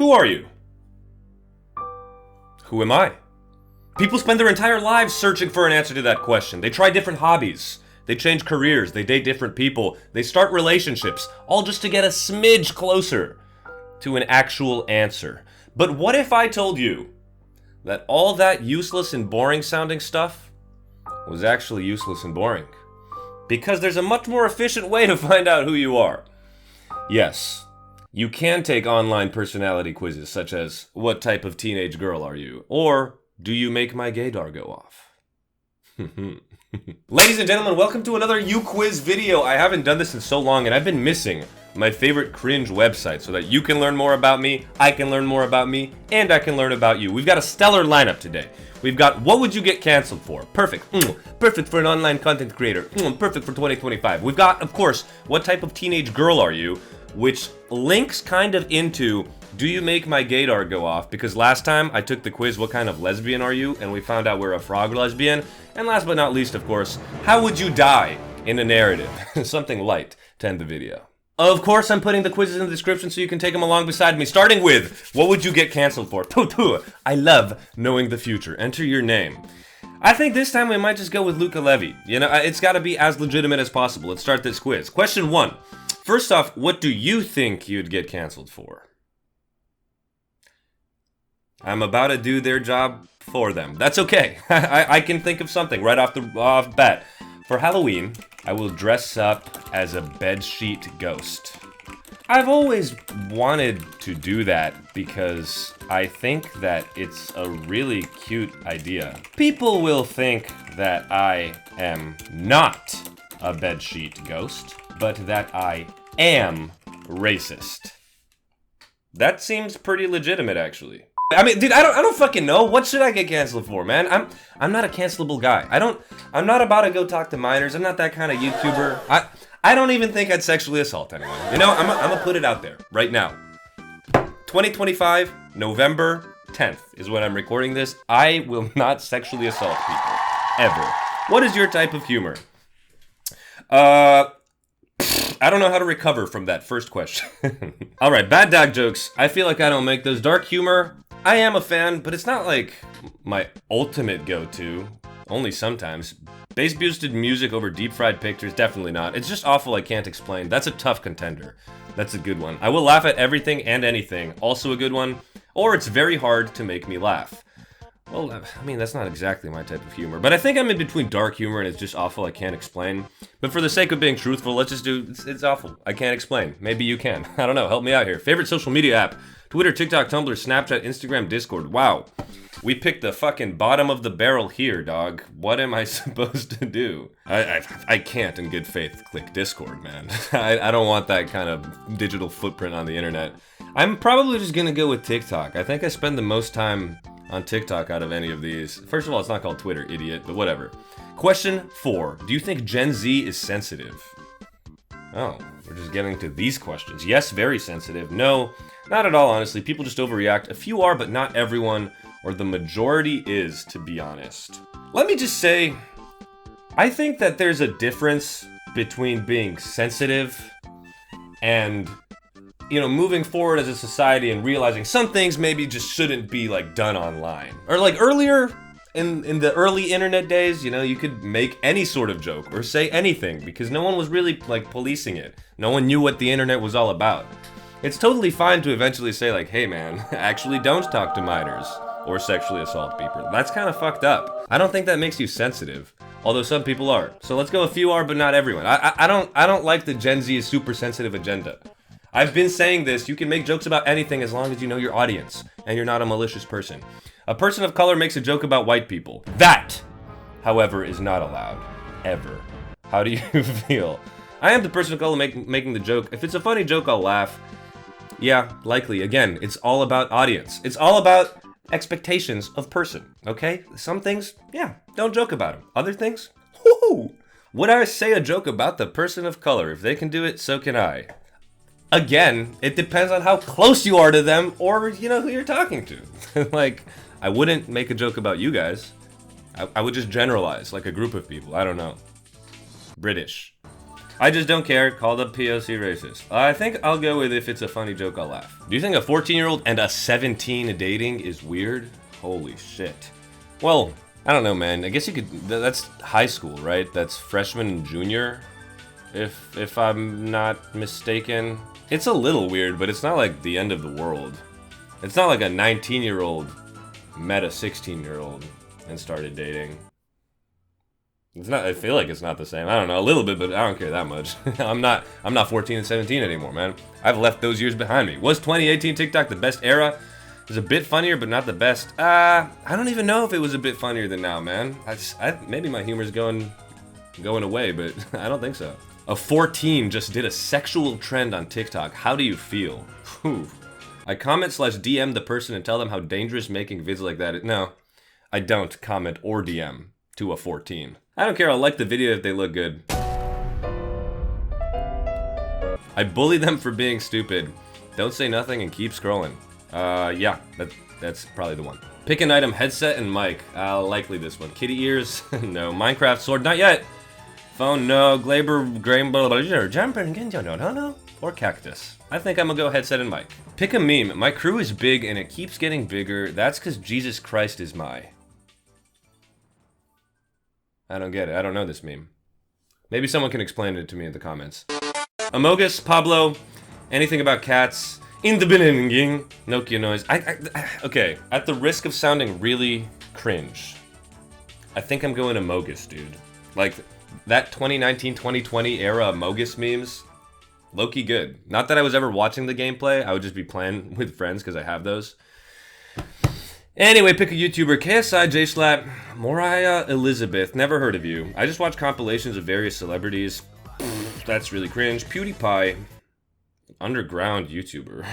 Who are you? Who am I? People spend their entire lives searching for an answer to that question. They try different hobbies. They change careers. They date different people. They start relationships, all just to get a smidge closer to an actual answer. But what if I told you that all that useless and boring sounding stuff was actually useless and boring? Because there's a much more efficient way to find out who you are. Yes, you can take online personality quizzes such as, what type of teenage girl are you? Or, do you make my gaydar go off? Ladies and gentlemen, welcome to another YouQuiz video. I haven't done this in so long and I've been missing my favorite cringe website so that you can learn more about me, I can learn more about me, and I can learn about you. We've got a stellar lineup today. We've got what would you get canceled for? Perfect. Perfect for an online content creator. Perfect for 2025. We've got, of course, what type of teenage girl are you? Which links kind of into, do you make my gaydar go off? Because last time I took the quiz, what kind of lesbian are you? And we found out we're a frog lesbian. And last but not least, of course, how would you die in a narrative? Something light to end the video. Of course, I'm putting the quizzes in the description so you can take them along beside me, starting with, what would you get canceled for? I love knowing the future. Enter your name. I think this time we might just go with Luca Levy. You know, it's got to be as legitimate as possible. Let's start this quiz. Question 1. First off, what do you think you'd get canceled for? I'm about to do their job for them. That's okay. I can think of something right off the bat. For Halloween, I will dress up as a bedsheet ghost. I've always wanted to do that because I think that it's a really cute idea. People will think that I am not a bedsheet ghost, but that I am racist. That seems pretty legitimate, actually. I mean, dude, I don't fucking know. What should I get canceled for, man? I'm not a cancelable guy. I'm not about to go talk to minors. I'm not that kind of YouTuber. I don't even think I'd sexually assault anyone. You know, I'm gonna put it out there right now. 2025, November 10th is when I'm recording this. I will not sexually assault people. Ever. What is your type of humor? I don't know how to recover from that first question. Alright, bad dad jokes. I feel like I don't make those. Dark humor, I am a fan, but it's not like my ultimate go-to. Only sometimes. Bass boosted music over deep fried pictures, definitely not. It's just awful, I can't explain. That's a tough contender. That's a good one. I will laugh at everything and anything, also a good one. Or it's very hard to make me laugh. Well, I mean, that's not exactly my type of humor. But I think I'm in between dark humor and it's just awful, I can't explain. But for the sake of being truthful, let's just do, it's awful, I can't explain. Maybe you can. I don't know, help me out here. Favorite social media app? Twitter, TikTok, Tumblr, Snapchat, Instagram, Discord. Wow. We picked the fucking bottom of the barrel here, dog. What am I supposed to do? I can't in good faith click Discord, man. I don't want that kind of digital footprint on the internet. I'm probably just gonna go with TikTok. I think I spend the most time on TikTok out of any of these. First of all, it's not called Twitter, idiot, but whatever. Question 4. Do you think Gen Z is sensitive? Oh, we're just getting to these questions. Yes, very sensitive. No, not at all, honestly. People just overreact. A few are, but not everyone, or the majority is, to be honest. Let me just say, I think that there's a difference between being sensitive and, you know, moving forward as a society and realizing some things maybe just shouldn't be, like, done online. Or, like, earlier, in the early internet days, you know, you could make any sort of joke or say anything because no one was really, like, policing it. No one knew what the internet was all about. It's totally fine to eventually say, like, hey, man, actually don't talk to minors or sexually assault people. That's kind of fucked up. I don't think that makes you sensitive, although some people are. So let's go a few are, but not everyone. I don't like the Gen Z is super sensitive agenda. I've been saying this, you can make jokes about anything as long as you know your audience, and you're not a malicious person. A person of color makes a joke about white people. That, however, is not allowed. Ever. How do you feel? I am the person of color making the joke. If it's a funny joke, I'll laugh. Yeah, likely. Again, it's all about audience. It's all about expectations of person, okay? Some things, yeah, don't joke about them. Other things, whoo! Would I say a joke about the person of color? If they can do it, so can I. Again, it depends on how close you are to them or, you know, who you're talking to. Like, I wouldn't make a joke about you guys. I would just generalize, like a group of people. I don't know. British. I just don't care. Called up POC racist. I think I'll go with if it's a funny joke, I'll laugh. Do you think a 14-year-old and a 17 dating is weird? Holy shit. Well, I don't know, man. I guess you could. That's high school, right? That's freshman and junior, if I'm not mistaken. It's a little weird, but it's not like the end of the world. It's not like a 19-year-old met a 16-year-old and started dating. It's not. I feel like it's not the same. I don't know, a little bit, but I don't care that much. I'm not 14 and 17 anymore, man. I've left those years behind me. Was 2018 TikTok the best era? It was a bit funnier, but not the best. I don't even know if it was a bit funnier than now, man. Maybe my humor's going away, but I don't think so. A 14 just did a sexual trend on TikTok. How do you feel? Whew. I comment/DM the person and tell them how dangerous making vids like that is. No, I don't comment or DM to a 14. I don't care, I'll like the video if they look good. I bully them for being stupid. Don't say nothing and keep scrolling. Yeah, that's probably the one. Pick an item, headset and mic. Likely this one. Kitty ears? No. Minecraft sword? Not yet. Phone? No. Glaber, grain, jumper, no. Or cactus. I think I'm gonna go headset and mic. Pick a meme. My crew is big and it keeps getting bigger. That's cause Jesus Christ is my. I don't get it. I don't know this meme. Maybe someone can explain it to me in the comments. Amogus, Pablo, anything about cats? In the beginning, Nokia noise. Okay, at the risk of sounding really cringe, I think I'm going Amogus, dude. Like, that 2019-2020 era Amogus memes, low-key good. Not that I was ever watching the gameplay, I would just be playing with friends because I have those. Anyway, pick a YouTuber. KSI, J-Slap, Moriah Elizabeth. Never heard of you. I just watch compilations of various celebrities. That's really cringe. PewDiePie. Underground YouTuber.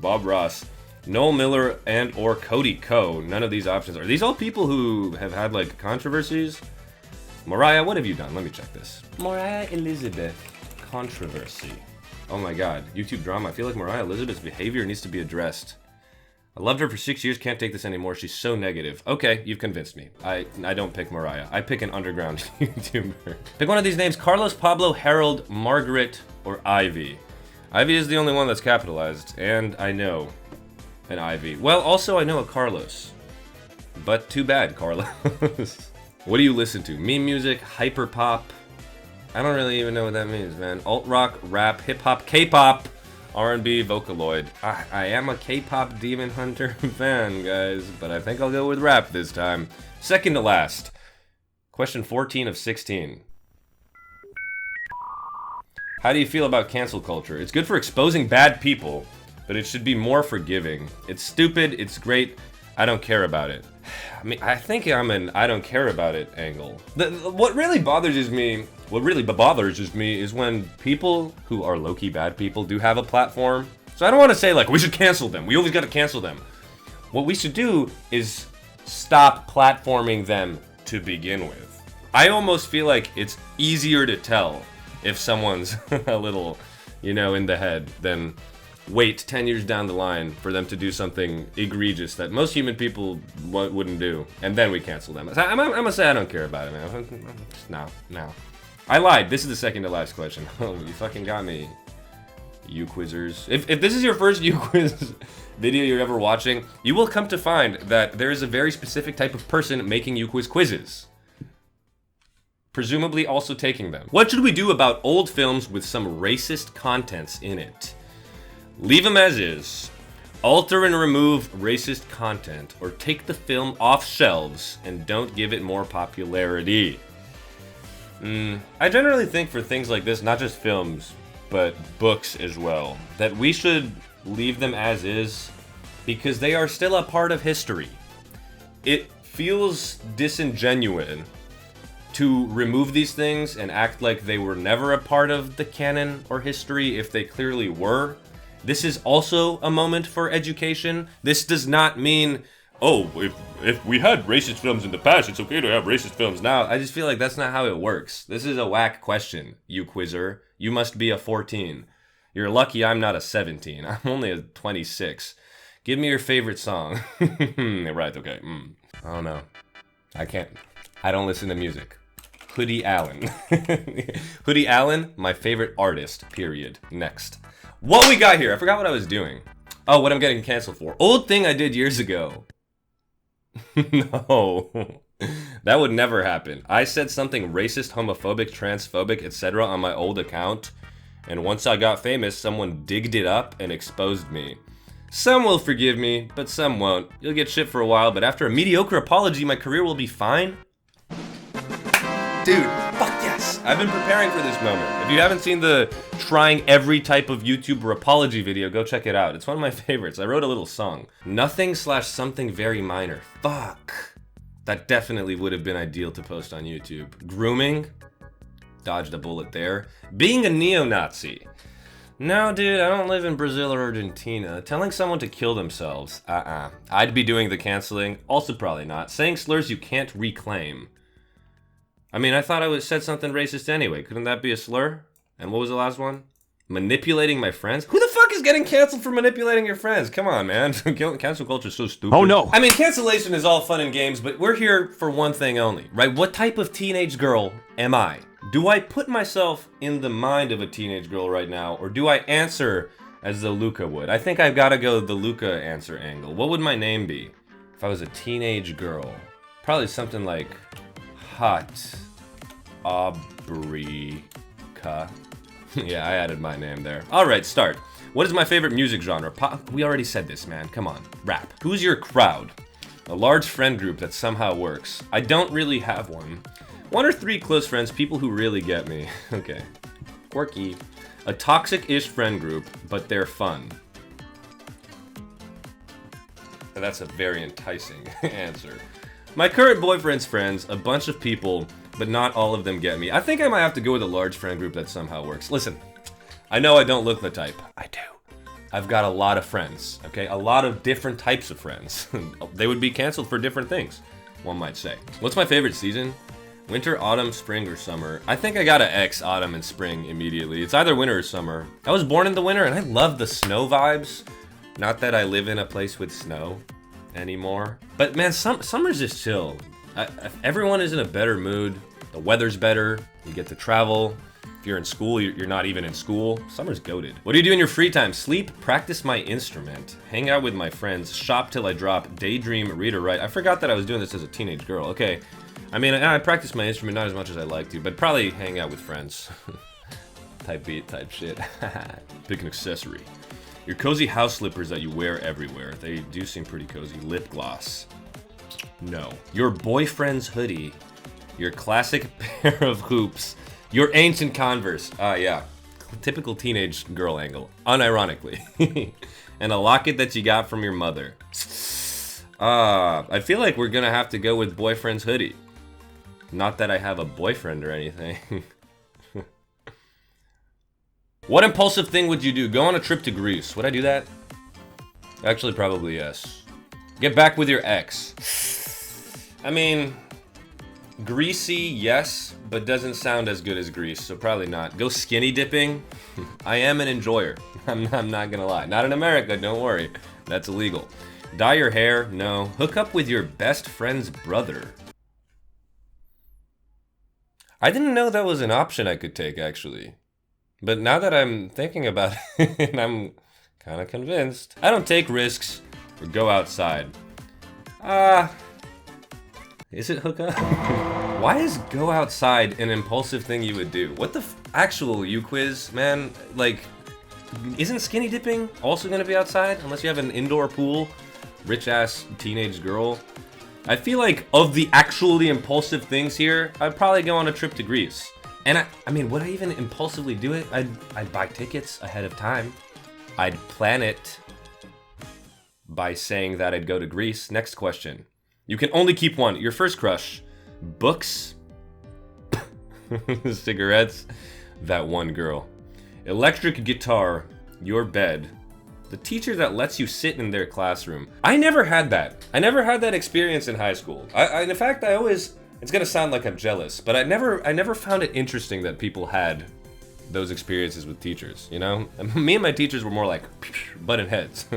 Bob Ross. Noel Miller and or Cody Ko. None of these options. Are these all people who have had, like, controversies? Moriah, what have you done? Let me check this. Moriah Elizabeth. Controversy. Oh my god. YouTube drama. I feel like Moriah Elizabeth's behavior needs to be addressed. I loved her for 6 years, can't take this anymore. She's so negative. Okay, you've convinced me. I don't pick Mariah. I pick an underground YouTuber. Pick one of these names. Carlos, Pablo, Harold, Margaret, or Ivy. Ivy is the only one that's capitalized, and I know an Ivy. Well, also I know a Carlos. But too bad, Carlos. What do you listen to? Meme music, hyperpop? I don't really even know what that means, man. Alt-rock, rap, hip-hop, K-pop. R&B, Vocaloid. I am a K-pop Demon Hunter fan, guys, but I think I'll go with rap this time. Second to last. Question 14 of 16. How do you feel about cancel culture? It's good for exposing bad people, but it should be more forgiving. It's stupid, it's great, I don't care about it. I mean, I think I'm an I don't care about it angle. What really bothers me is when people who are low-key bad people do have a platform. So I don't want to say, like, we should cancel them. We always got to cancel them. What we should do is stop platforming them to begin with. I almost feel like it's easier to tell if someone's a little, you know, in the head than wait 10 years down the line for them to do something egregious that most human people wouldn't do, and then we cancel them. So I'm gonna say I don't care about it, man. No. I lied. This is the second to last question. Oh, you fucking got me, you quizzers. If this is your first U-Quiz video you're ever watching, you will come to find that there is a very specific type of person making U-Quiz quizzes. Presumably also taking them. What should we do about old films with some racist contents in it? Leave them as is, alter and remove racist content, or take the film off shelves and don't give it more popularity. I generally think for things like this, not just films, but books as well, that we should leave them as is because they are still a part of history. It feels disingenuous to remove these things and act like they were never a part of the canon or history if they clearly were. This is also a moment for education. This does not mean, oh, if we had racist films in the past, it's okay to have racist films now. I just feel like that's not how it works. This is a whack question, you quizzer. You must be a 14. You're lucky I'm not a 17. I'm only a 26. Give me your favorite song. Right, okay. I don't know. I don't listen to music. Hoodie Allen. Hoodie Allen, my favorite artist, period. Next. What we got here? I forgot what I was doing. Oh, what I'm getting canceled for. Old thing I did years ago. No. That would never happen. I said something racist, homophobic, transphobic, etc. on my old account. And once I got famous, someone digged it up and exposed me. Some will forgive me, but some won't. You'll get shit for a while, but after a mediocre apology, my career will be fine. Dude, fuck yes! I've been preparing for this moment. If you haven't seen the trying every type of YouTuber apology video, go check it out. It's one of my favorites. I wrote a little song. Nothing/something very minor. Fuck. That definitely would have been ideal to post on YouTube. Grooming? Dodged a bullet there. Being a neo-Nazi. No, dude, I don't live in Brazil or Argentina. Telling someone to kill themselves. I'd be doing the canceling. Also probably not. Saying slurs you can't reclaim. I mean, I thought I said something racist anyway. Couldn't that be a slur? And what was the last one? Manipulating my friends? Who the fuck is getting canceled for manipulating your friends? Come on, man. Cancel culture is so stupid. Oh, no. I mean, cancellation is all fun and games, but we're here for one thing only, right? What type of teenage girl am I? Do I put myself in the mind of a teenage girl right now, or do I answer as though Luca would? I think I've got to go the Luca answer angle. What would my name be if I was a teenage girl? Probably something like Hot Aubreyka. Yeah, I added my name there. Alright, start. What is my favorite music genre? Pop? We already said this, man. Come on. Rap. Who's your crowd? A large friend group that somehow works. I don't really have one. 1 or 3 close friends, people who really get me. Okay. Quirky. A toxic-ish friend group, but they're fun. And that's a very enticing answer. My current boyfriend's friends, a bunch of people, but not all of them get me. I think I might have to go with a large friend group that somehow works. Listen, I know I don't look the type. I do. I've got a lot of friends, okay? A lot of different types of friends. They would be canceled for different things, one might say. What's my favorite season? Winter, autumn, spring, or summer? I think I gotta X autumn and spring immediately. It's either winter or summer. I was born in the winter and I love the snow vibes. Not that I live in a place with snow anymore. But man, summer's just chill. Everyone is in a better mood. The weather's better. You get to travel. If you're in school, you're not even in school. Summer's goated. What do you do in your free time? Sleep, practice my instrument, hang out with my friends, shop till I drop, daydream, read or write. I forgot that I was doing this as a teenage girl. Okay. I mean, I practice my instrument not as much as I like to, but probably hang out with friends. Type beat, type shit. Pick an accessory. Your cozy house slippers that you wear everywhere. They do seem pretty cozy. Lip gloss. No. Your boyfriend's hoodie. Your classic pair of hoops. Your ancient Converse. Yeah. Typical teenage girl angle. Unironically. And a locket that you got from your mother. I feel like we're gonna have to go with boyfriend's hoodie. Not that I have a boyfriend or anything. What impulsive thing would you do? Go on a trip to Greece. Would I do that? Actually, probably yes. Get back with your ex. I mean, greasy, yes, but doesn't sound as good as Greece, so probably not. Go skinny dipping. I am an enjoyer. I'm not gonna lie. Not in America, don't worry. That's illegal. Dye your hair? No. Hook up with your best friend's brother. I didn't know that was an option I could take, actually. But now that I'm thinking about it, I'm kind of convinced. I don't take risks or go outside. Is it hook up? Why is go outside an impulsive thing you would do? What the actual U-Quiz, man? Like, isn't skinny dipping also gonna be outside? Unless you have an indoor pool? Rich-ass teenage girl? I feel like of the actually impulsive things here, I'd probably go on a trip to Greece. And I mean, would I even impulsively do it? I'd buy tickets ahead of time. I'd plan it by saying that I'd go to Greece. Next question. You can only keep one. Your first crush. Books. Cigarettes. That one girl. Electric guitar. Your bed. The teacher that lets you sit in their classroom. I never had that. I never had that experience in high school. In fact, I always... It's gonna sound like I'm jealous, but I never found it interesting that people had those experiences with teachers, you know? Me and my teachers were more like button heads.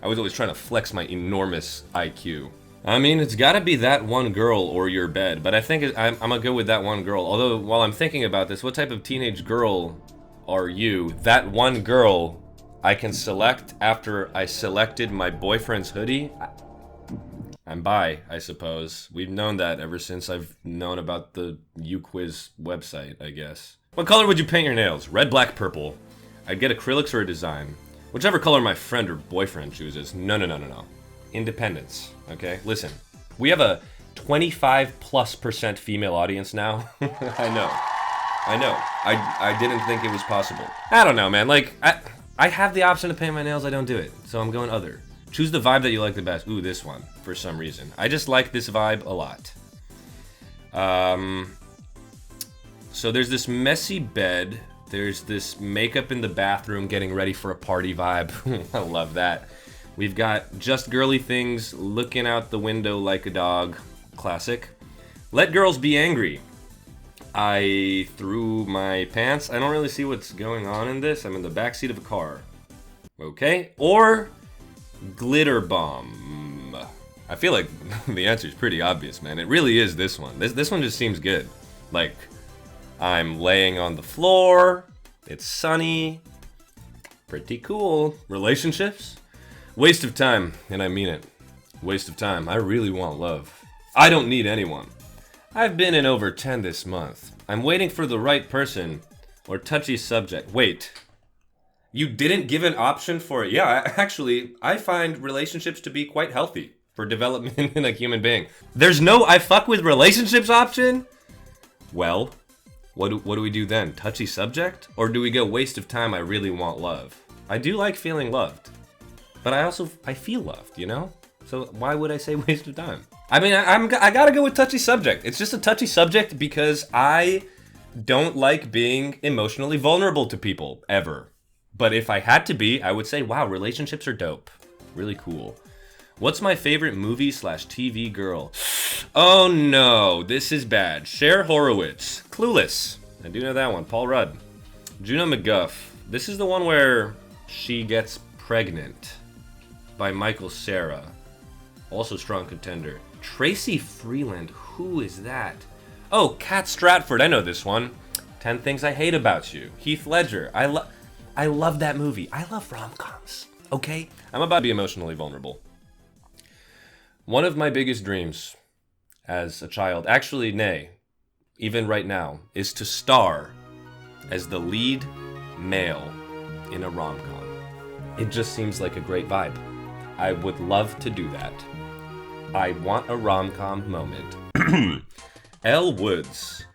I was always trying to flex my enormous IQ. I mean, it's gotta be that one girl or your bed, but I think I'm gonna go with that one girl. Although, while I'm thinking about this, what type of teenage girl are you? That one girl I can select after I selected my boyfriend's hoodie? I'm bi, I suppose. We've known that ever since I've known about the UQuiz website, I guess. What color would you paint your nails? Red, black, purple. I'd get acrylics or a design. Whichever color my friend or boyfriend chooses. No. Independence, okay? Listen, we have a 25+% female audience now. I know. I didn't think it was possible. I don't know, man. Like, I have the option to paint my nails. I don't do it. So I'm going other. Choose the vibe that you like the best. Ooh, this one, for some reason. I just like this vibe a lot. So there's this messy bed. There's this makeup in the bathroom getting ready for a party vibe. I love that. We've got just girly things, looking out the window like a dog. Classic. Let girls be angry. I threw my pants. I don't really see what's going on in this. I'm in the backseat of a car. Okay. Or glitter bomb. I feel like the answer is pretty obvious, man. It really is this one. This one just seems good. Like, I'm laying on the floor. It's sunny. Pretty cool. Relationships? Waste of time, and I mean it. Waste of time. I really want love. I don't need anyone. I've been in over 10 this month. I'm waiting for the right person or touchy subject. Wait. You didn't give an option for it? Yeah, actually, I find relationships to be quite healthy for development in a human being. There's no I fuck with relationships option? Well, what do we do then? Touchy subject? Or do we go waste of time, I really want love? I do like feeling loved. But I feel loved, you know? So why would I say waste of time? I mean, I gotta go with touchy subject. It's just a touchy subject because I don't like being emotionally vulnerable to people, ever. But if I had to be, I would say, wow, relationships are dope. Really cool. What's my favorite movie/TV girl? Oh no, this is bad. Cher Horowitz. Clueless. I do know that one. Paul Rudd. Juno McGuff. This is the one where she gets pregnant. By Michael Cera. Also strong contender. Tracy Freeland. Who is that? Oh, Kat Stratford. I know this one. 10 Things I Hate About You. Heath Ledger. I love that movie. I love rom-coms. Okay? I'm about to be emotionally vulnerable. One of my biggest dreams as a child, actually, nay, even right now, is to star as the lead male in a rom-com. It just seems like a great vibe. I would love to do that. I want a rom-com moment. Elle Woods.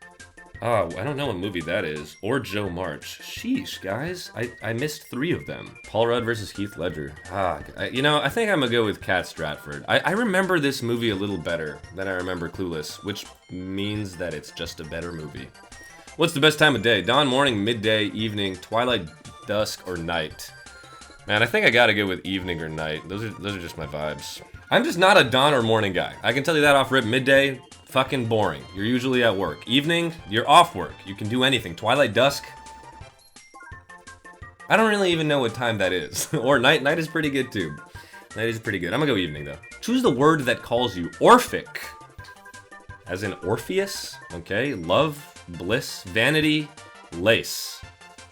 Oh, I don't know what movie that is. Or Joe March. Sheesh, guys. I missed 3 of them. Paul Rudd versus Heath Ledger. I think I'm gonna go with Kat Stratford. I remember this movie a little better than I remember Clueless, which means that it's just a better movie. What's the best time of day? Dawn, morning, midday, evening, twilight, dusk, or night? Man, I think I gotta go with evening or night. Those are just my vibes. I'm just not a dawn or morning guy. I can tell you that off rip. Midday, fucking boring. You're usually at work. Evening, you're off work. You can do anything. Twilight, dusk. I don't really even know what time that is. Or night. Night is pretty good too. Night is pretty good. I'm gonna go evening though. Choose the word that calls you. Orphic. As in Orpheus. Okay. Love, bliss, vanity, lace,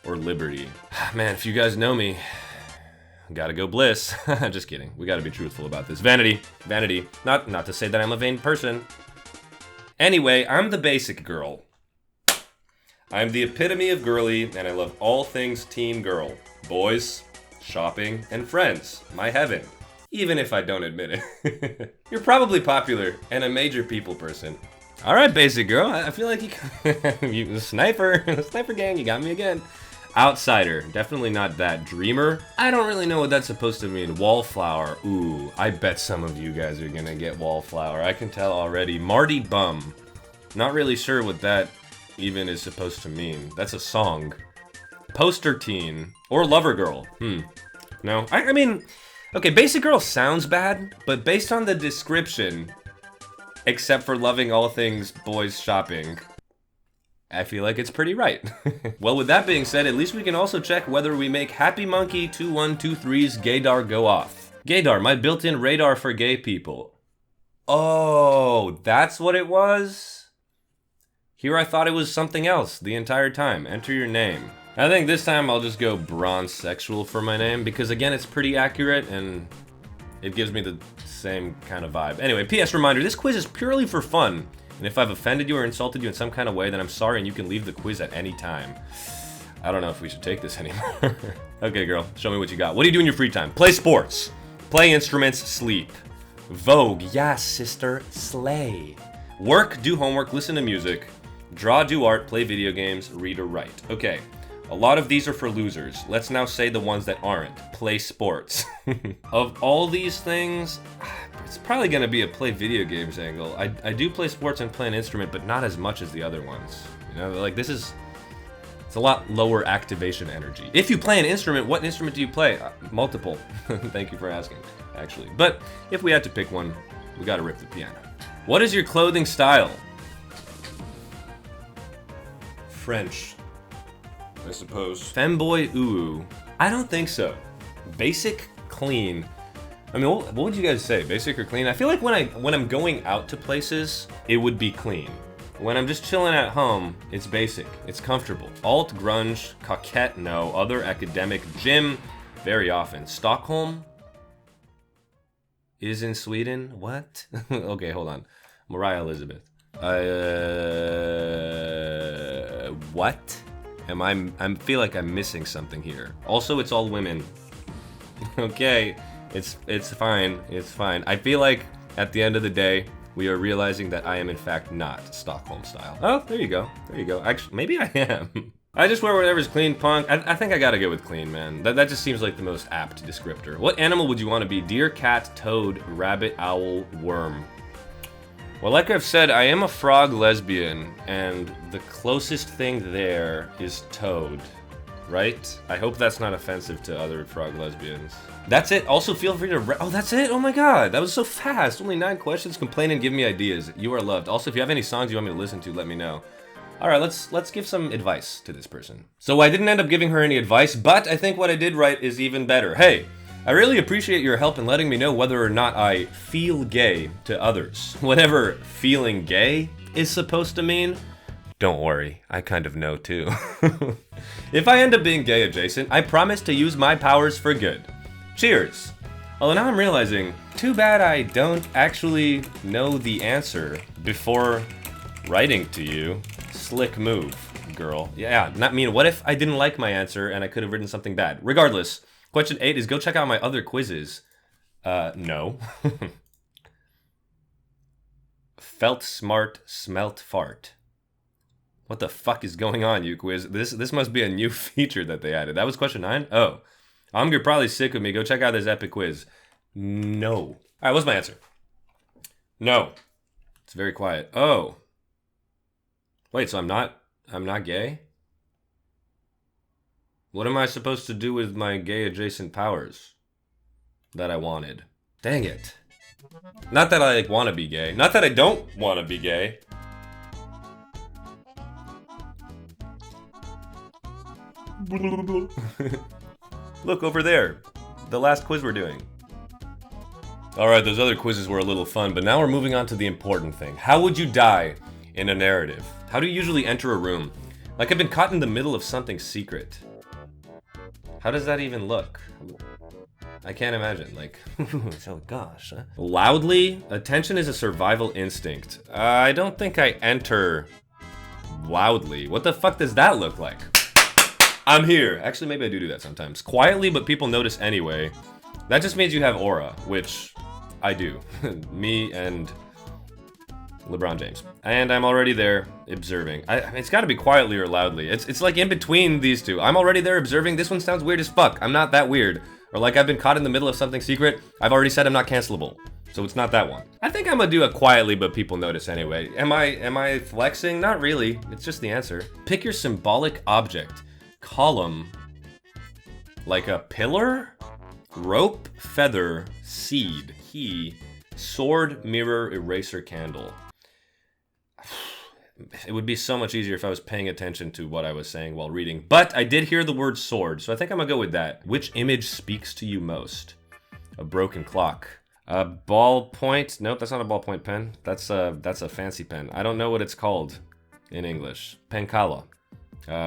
or liberty. Man, if you guys know me, gotta go bliss. Just kidding. We gotta be truthful about this. Vanity. Vanity. Not to say that I'm a vain person. Anyway, I'm the basic girl. I'm the epitome of girly, and I love all things teen girl. Boys, shopping, and friends. My heaven. Even if I don't admit it. You're probably popular and a major people person. Alright, basic girl. I feel like you sniper gang, you got me again. Outsider, definitely not that. Dreamer, I don't really know what that's supposed to mean. Wallflower, ooh, I bet some of you guys are gonna get Wallflower. I can tell already. Marty Bum, not really sure what that even is supposed to mean. That's a song. Poster teen, or lover girl. No, I mean, okay, basic girl sounds bad, but based on the description, except for loving all things boys shopping, I feel like it's pretty right. Well, with that being said, at least we can also check whether we make Happy Monkey 2123's gaydar go off. Gaydar, my built-in radar for gay people. Oh, that's what it was? Here I thought it was something else the entire time. Enter your name. I think this time I'll just go bronze sexual for my name because again, it's pretty accurate and it gives me the same kind of vibe. Anyway, PS reminder, this quiz is purely for fun. And if I've offended you or insulted you in some kind of way, then I'm sorry and you can leave the quiz at any time. I don't know if we should take this anymore. Okay, girl, show me what you got. What do you do in your free time? Play sports. Play instruments, sleep. Vogue, yes, sister, slay. Work, do homework, listen to music. Draw, do art, play video games, read or write. Okay, a lot of these are for losers. Let's now say the ones that aren't. Play sports. Of all these things, it's probably gonna be a play video games angle. I do play sports and play an instrument, but not as much as the other ones. You know, like this is, it's a lot lower activation energy. If you play an instrument, what instrument do you play? Multiple. Thank you for asking, actually. But if we had to pick one, we gotta rip the piano. What is your clothing style? French, I suppose. Femboy ooh. I don't think so. Basic, clean. I mean, what would you guys say? Basic or clean? I feel like when I'm going out to places, it would be clean. When I'm just chilling at home, it's basic. It's comfortable. Alt, grunge, coquette, no. Other, academic, gym, very often. Stockholm is in Sweden. What? Okay, hold on. Mariah Elizabeth. What? I feel like I'm missing something here. Also, it's all women. Okay, it's fine. It's fine. I feel like at the end of the day, we are realizing that I am in fact not Stockholm style. Oh, there you go. There you go. Actually, maybe I am. I just wear whatever's clean, punk. I think I gotta go with clean, man. That just seems like the most apt descriptor. What animal would you want to be? Deer, cat, toad, rabbit, owl, worm? Well, like I've said, I am a frog lesbian, and the closest thing there is toad, right? I hope that's not offensive to other frog lesbians. That's it. Also, feel free to... Oh, that's it? Oh my god, that was so fast. Only 9 questions. Complain and give me ideas. You are loved. Also, if you have any songs you want me to listen to, let me know. Alright, let's give some advice to this person. So I didn't end up giving her any advice, but I think what I did right is even better. Hey! I really appreciate your help in letting me know whether or not I feel gay to others. Whatever feeling gay is supposed to mean, don't worry, I kind of know too. If I end up being gay adjacent, I promise to use my powers for good. Cheers! Although now I'm realizing, too bad I don't actually know the answer before writing to you. Slick move, girl. Yeah, not mean. What if I didn't like my answer and I could have written something bad? Regardless. Question 8 is go check out my other quizzes. No. Felt smart, smelt fart. What the fuck is going on, you quiz? This must be a new feature that they added. That was question 9? Oh. You're probably sick of me. Go check out this epic quiz. No. Alright, what's my answer? No. It's very quiet. Oh. Wait, so I'm not gay? What am I supposed to do with my gay adjacent powers that I wanted? Dang it. Not that I want to be gay. Not that I don't want to be gay. Look over there. The last quiz we're doing. Alright, those other quizzes were a little fun, but now we're moving on to the important thing. How would you die in a narrative? How do you usually enter a room? Like I've been caught in the middle of something secret. How does that even look? I can't imagine, like, oh gosh. Huh? Loudly? Attention is a survival instinct. I don't think I enter loudly. What the fuck does that look like? I'm here. Actually, maybe I do that sometimes. Quietly, but people notice anyway. That just means you have aura, which I do. Me and LeBron James. And I'm already there observing. I mean, it's gotta be quietly or loudly. It's like in between these two. I'm already there observing. This one sounds weird as fuck. I'm not that weird. Or like I've been caught in the middle of something secret. I've already said I'm not cancelable. So it's not that one. I think I'm gonna do it quietly, but people notice anyway. Am I flexing? Not really. It's just the answer. Pick your symbolic object. Column. Like a pillar? Rope, feather, seed, key, sword, mirror, eraser, candle. It would be so much easier if I was paying attention to what I was saying while reading. But I did hear the word sword, so I think I'm gonna go with that. Which image speaks to you most? A broken clock. A ballpoint? Nope, that's not a ballpoint pen. That's a fancy pen. I don't know what it's called in English. Pencala.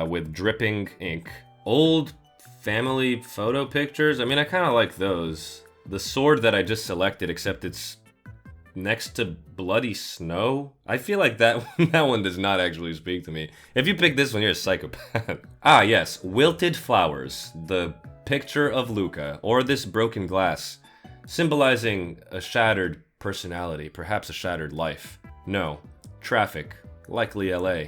With dripping ink. Old family photo pictures? I mean, I kind of like those. The sword that I just selected, except it's next to bloody snow? I feel like that one does not actually speak to me. If you pick this one, you're a psychopath. Ah, yes. Wilted flowers. The picture of Luca. Or this broken glass. Symbolizing a shattered personality, perhaps a shattered life. No. Traffic. Likely LA.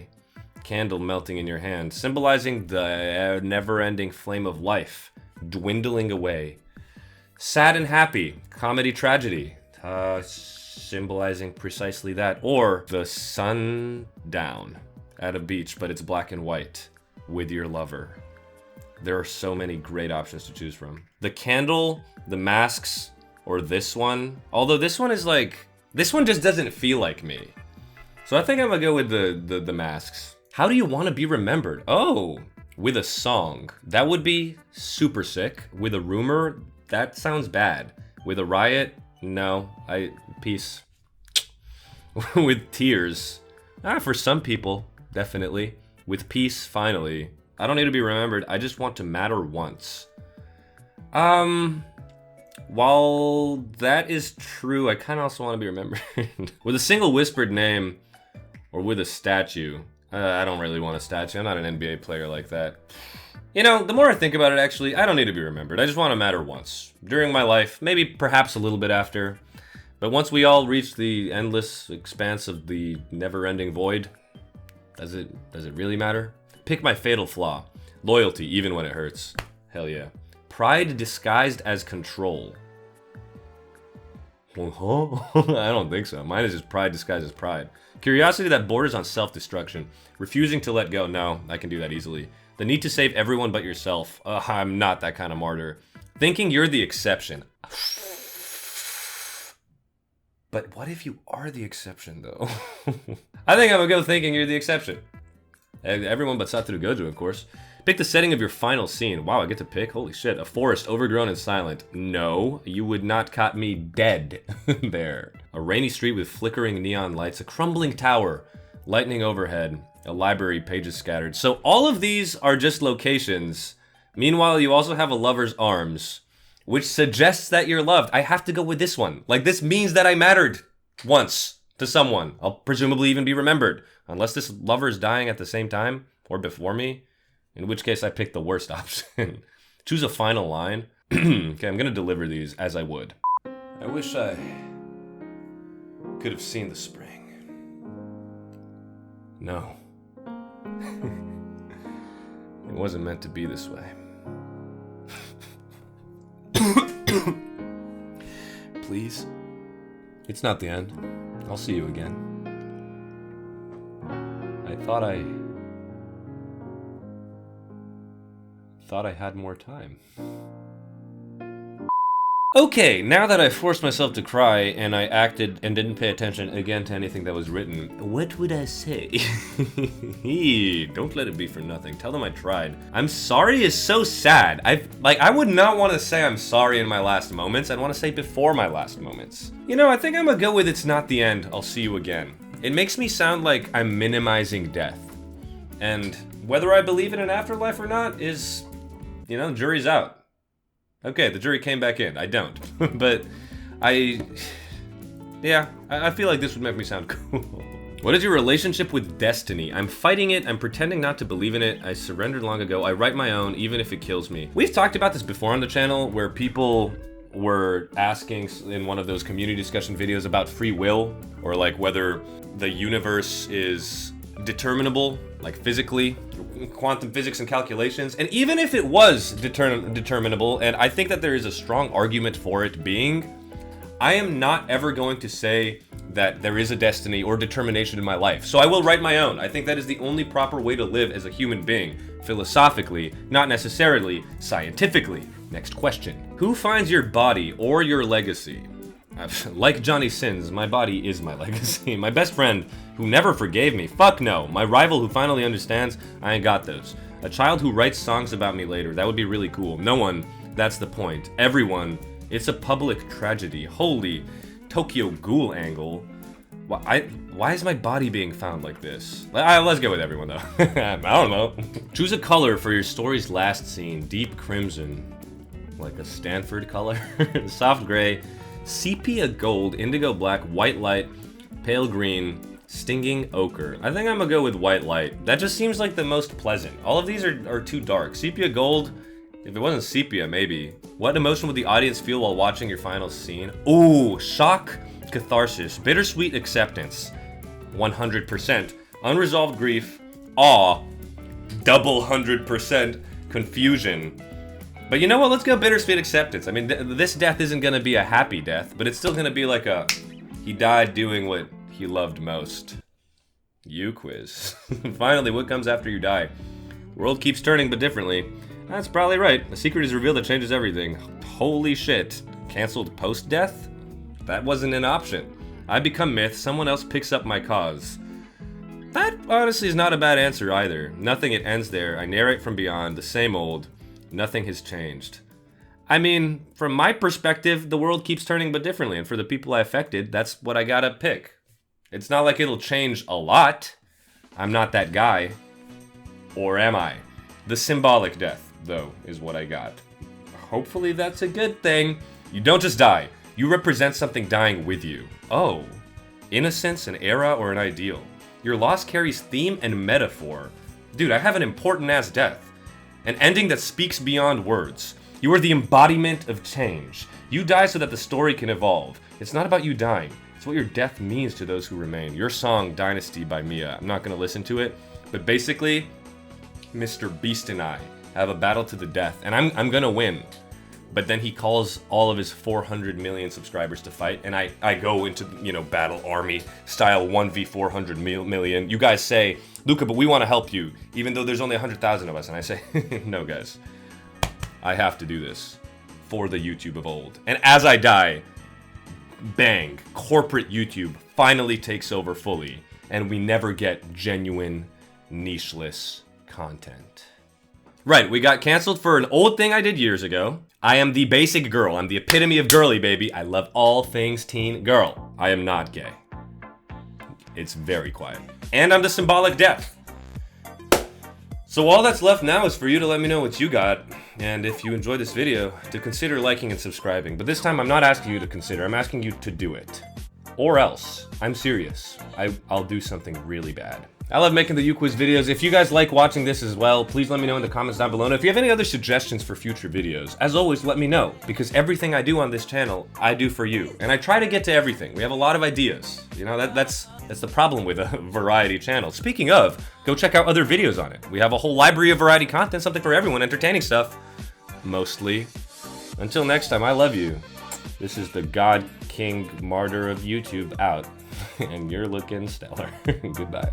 Candle melting in your hand. Symbolizing the never-ending flame of life. Dwindling away. Sad and happy. Comedy tragedy. Symbolizing precisely that. Or the sun down at a beach, but it's black and white. With your lover. There are so many great options to choose from. The candle, the masks, or this one. Although this one is like... This one just doesn't feel like me. So I think I'm gonna go with the masks. How do you want to be remembered? Oh, with a song. That would be super sick. With a rumor, that sounds bad. With a riot, no. Peace. With tears. For some people, definitely. With peace, finally. I don't need to be remembered. I just want to matter once. While that is true, I kind of also want to be remembered. With a single whispered name, or with a statue. I don't really want a statue. I'm not an NBA player like that. You know, the more I think about it, actually, I don't need to be remembered. I just want to matter once. During my life, maybe perhaps a little bit after. But once we all reach the endless expanse of the never-ending void, does it really matter? Pick my fatal flaw. Loyalty, even when it hurts. Hell yeah. Pride disguised as control. I don't think so. Mine is just pride disguised as pride. Curiosity that borders on self-destruction. Refusing to let go. No, I can do that easily. The need to save everyone but yourself. I'm not that kind of martyr. Thinking you're the exception. But what if you are the exception, though? I think I'm gonna go thinking you're the exception. Everyone but Satoru Gojo, of course. Pick the setting of your final scene. Wow, I get to pick? Holy shit. A forest, overgrown and silent. No, you would not caught me dead there. A rainy street with flickering neon lights. A crumbling tower. Lightning overhead. A library, pages scattered. So all of these are just locations. Meanwhile, you also have a lover's arms, which suggests that you're loved. I have to go with this one. Like, this means that I mattered once to someone. I'll presumably even be remembered. Unless this lover is dying at the same time or before me. In which case, I picked the worst option. Choose a final line. Okay, I'm gonna deliver these as I would. I wish I could have seen the spring. No. It wasn't meant to be this way. Please? It's not the end. I'll see you again. I thought I had more time. Okay, now that I forced myself to cry and I acted and didn't pay attention again to anything that was written, what would I say? Don't let it be for nothing. Tell them I tried. I'm sorry is so sad. I would not want to say I'm sorry in my last moments. I'd want to say before my last moments. You know, I think I'm gonna go with it's not the end. I'll see you again. It makes me sound like I'm minimizing death. And whether I believe in an afterlife or not is, you know, jury's out. Okay, the jury came back in. I don't. But I feel like this would make me sound cool. What is your relationship with destiny? I'm fighting it. I'm pretending not to believe in it. I surrendered long ago. I write my own, even if it kills me. We've talked about this before on the channel, where people were asking in one of those community discussion videos about free will, or like whether the universe is determinable, like physically, quantum physics and calculations. And even if it was determinable, and I think that there is a strong argument for it being, I am not ever going to say that there is a destiny or determination in my life. So I will write my own. I think that is the only proper way to live as a human being, philosophically, not necessarily scientifically. Next question. Who finds your body or your legacy? Like Johnny Sins, my body is my legacy. My best friend who never forgave me, fuck no. My rival who finally understands, I ain't got those. A child who writes songs about me later, that would be really cool. No one, that's the point. Everyone It's a public tragedy. Holy Tokyo Ghoul angle. Why is my body being found like this? Let's go with everyone though. I don't know. Choose a color for your story's last scene. Deep crimson. Like a Stanford color. Soft gray. Sepia gold. Indigo black. White light. Pale green. Stinging ochre. I think I'm gonna go with white light. That just seems like the most pleasant. All of these are too dark. Sepia gold. If it wasn't sepia, maybe. What emotion would the audience feel while watching your final scene? Ooh, shock, catharsis, bittersweet acceptance, 100%. Unresolved grief, awe, double 100%, confusion. But you know what? Let's go bittersweet acceptance. I mean, this death isn't gonna be a happy death, but it's still gonna be like a, he died doing what he loved most. You quiz. Finally, what comes after you die? The world keeps turning, but differently. That's probably right. A secret is revealed that changes everything. Holy shit. Cancelled post-death? That wasn't an option. I become myth, someone else picks up my cause. That honestly is not a bad answer either. Nothing, it ends there. I narrate from beyond, the same old. Nothing has changed. I mean, from my perspective, the world keeps turning but differently, and for the people I affected, that's what I gotta pick. It's not like it'll change a lot. I'm not that guy. Or am I? The symbolic death, though, is what I got. Hopefully that's a good thing. You don't just die. You represent something dying with you. Oh. Innocence, an era, or an ideal. Your loss carries theme and metaphor. Dude, I have an important-ass death. An ending that speaks beyond words. You are the embodiment of change. You die so that the story can evolve. It's not about you dying. It's what your death means to those who remain. Your song, Dynasty by Mia. I'm not going to listen to it, but basically, Mr. Beast and I have a battle to the death, and I'm gonna win. But then he calls all of his 400 million subscribers to fight, and I go into, battle army style 1v400 million. You guys say, Luca, but we want to help you, even though there's only 100,000 of us. And I say, no, guys, I have to do this for the YouTube of old. And as I die, bang, corporate YouTube finally takes over fully, and we never get genuine, nicheless content. Right, we got canceled for an old thing I did years ago. I am the basic girl. I'm the epitome of girly, baby. I love all things teen girl. I am not gay. It's very quiet. And I'm the symbolic death. So all that's left now is for you to let me know what you got. And if you enjoyed this video, to consider liking and subscribing. But this time I'm not asking you to consider, I'm asking you to do it. Or else, I'm serious. I'll do something really bad. I love making the UQuiz videos. If you guys like watching this as well, please let me know in the comments down below. And if you have any other suggestions for future videos, as always, let me know. Because everything I do on this channel, I do for you. And I try to get to everything. We have a lot of ideas. You know, that's the problem with a variety channel. Speaking of, go check out other videos on it. We have a whole library of variety content, something for everyone, entertaining stuff. Mostly. Until next time, I love you. This is the God King Martyr of YouTube out. And you're looking stellar. Goodbye.